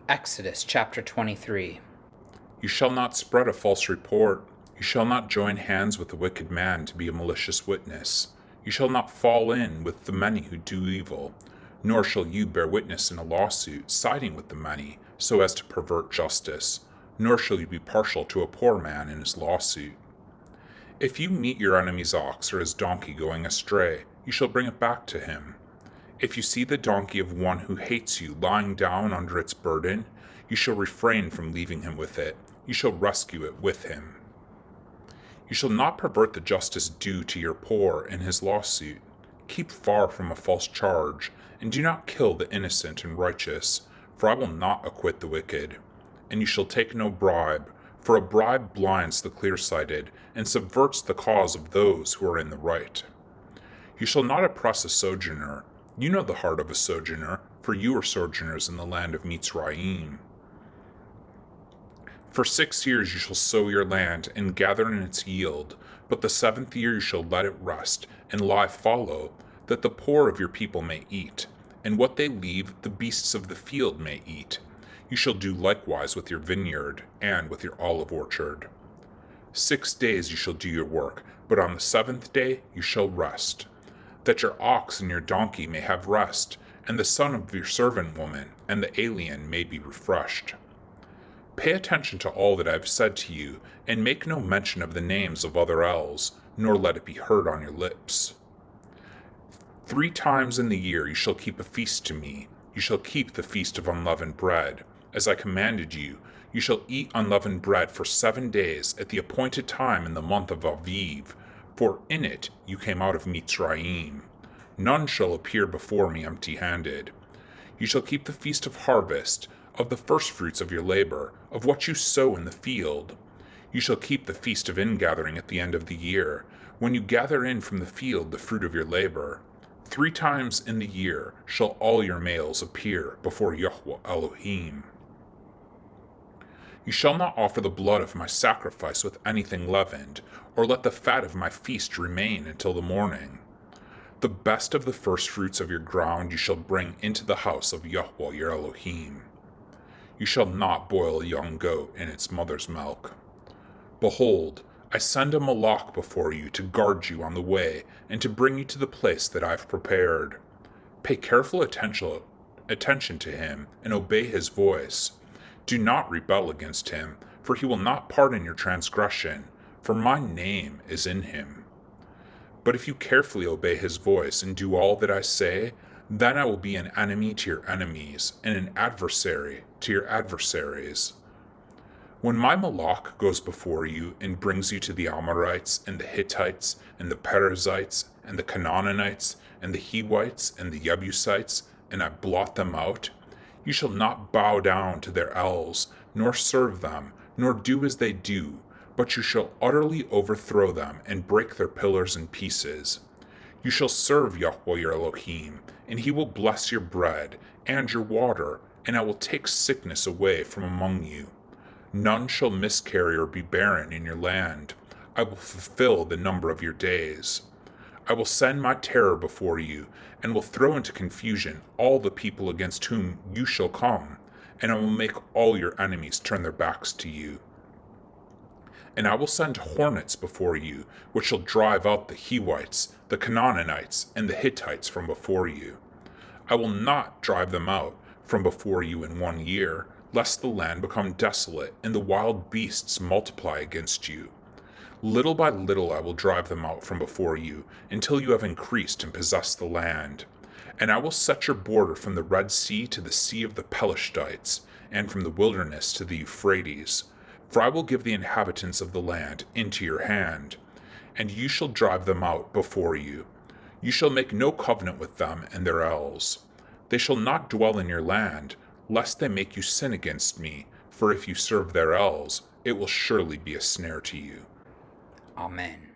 Exodus chapter 23. You shall not spread a false report. You shall not join hands with a wicked man to be a malicious witness. You shall not fall in with the many who do evil, nor shall you bear witness in a lawsuit, siding with the many, so as to pervert justice, nor shall you be partial to a poor man in his lawsuit. If you meet your enemy's ox or his donkey going astray, you shall bring it back to him. If you see the donkey of one who hates you lying down under its burden, you shall refrain from leaving him with it. You shall rescue it with him. You shall not pervert the justice due to your poor in his lawsuit. Keep far from a false charge, and do not kill the innocent and righteous, for I will not acquit the wicked. And you shall take no bribe, for a bribe blinds the clear-sighted, and subverts the cause of those who are in the right. You shall not oppress a sojourner. You know the heart of a sojourner, for you are sojourners in the land of Mitzrayim. For 6 years you shall sow your land, and gather in its yield, but the 7th year you shall let it rest, and lie fallow, that the poor of your people may eat, and what they leave the beasts of the field may eat. You shall do likewise with your vineyard, and with your olive orchard. 6 days you shall do your work, but on the 7th day you shall rest, that your ox and your donkey may have rest, and the son of your servant woman and the alien may be refreshed. Pay attention to all that I have said to you, and make no mention of the names of other elves, nor let it be heard on your lips. 3 times in the year you shall keep a feast to me. You shall keep the feast of unleavened bread. As I commanded you, you shall eat unleavened bread for 7 days at the appointed time in the month of Aviv, for in it you came out of Mitzrayim. None shall appear before me empty-handed. You shall keep the feast of harvest, of the firstfruits of your labor, of what you sow in the field. You shall keep the feast of ingathering at the end of the year, when you gather in from the field the fruit of your labor. 3 times in the year shall all your males appear before Yahweh Elohim. You shall not offer the blood of my sacrifice with anything leavened, or let the fat of my feast remain until the morning. The best of the firstfruits of your ground you shall bring into the house of Yahweh your Elohim. You shall not boil a young goat in its mother's milk. Behold, I send a malach before you to guard you on the way, and to bring you to the place that I have prepared. Pay careful attention to him, and obey his voice. Do not rebel against him, for he will not pardon your transgression, for my name is in him. But if you carefully obey his voice and do all that I say, then I will be an enemy to your enemies, and an adversary to your adversaries. When my malach goes before you and brings you to the Amorites, and the Hittites, and the Perizzites, and the Canaanites, and the Hivites, and the Jebusites, and I blot them out, you shall not bow down to their elves, nor serve them, nor do as they do, but you shall utterly overthrow them and break their pillars in pieces. You shall serve Yahweh your Elohim, and he will bless your bread and your water, and I will take sickness away from among you. None shall miscarry or be barren in your land. I will fulfill the number of your days. I will send my terror before you, and will throw into confusion all the people against whom you shall come, and I will make all your enemies turn their backs to you. And I will send hornets before you, which shall drive out the Hivites, the Canaanites, and the Hittites from before you. I will not drive them out from before you in 1 year, lest the land become desolate, and the wild beasts multiply against you. Little by little I will drive them out from before you, until you have increased and possessed the land. And I will set your border from the Red Sea to the Sea of the Pelishtites, and from the wilderness to the Euphrates. For I will give the inhabitants of the land into your hand, and you shall drive them out before you. You shall make no covenant with them and their elves. They shall not dwell in your land, lest they make you sin against me, for if you serve their elves, it will surely be a snare to you. Amen.